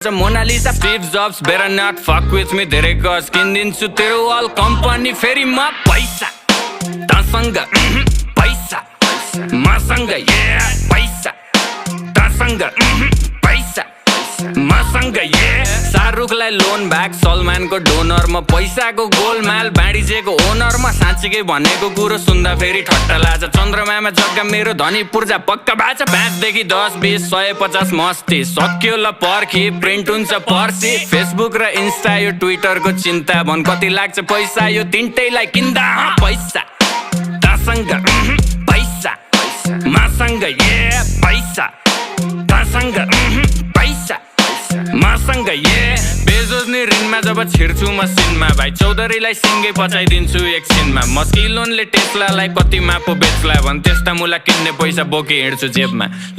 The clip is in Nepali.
गर्छ Mona Lisa Steve Jobs better not fuck with me धेरै गज किनिदिन्छु तेरो अल कम्पनी फेरि म पैसा तसँग पैसा मसँग पैसा तसँग पैसा मसँग शाहरुखलाई लोन ब्याक सलमानको डोनर म पैसाको गोलमाल बाँडिजेको ओनर म साँच्चीकै भनेको कुरो सुन्दा फेरि ठट्टा लाग्छ चन्द्रमामा जग्गा मेरो धनी पूर्जा पक्का बाचा 5 देखि 10 20 150 मस्ती सक्यो ल पर्खी प्रिन्ट हुन्छ पर्सी फेसबुक र इन्स्टा यो ट्विटरको चिन्ता भन कति लाग्छ पैसा यो तिनटैलाई किन्दा पैसा तसँग पैसा मसँग पैसा तसँग पैसा मसँग बेजोज नि ऋणमा जब छिर्छु म सिनमा भाइ चौधरीलाई सिङ्गै पचाइदिन्छु एकछिनमा मस्किलोनले टेस्लालाई कतिमा पो बेच्ला भन् त्यस्ता मुला किन्ने पैसा बोकी हिँड्छु जेबमा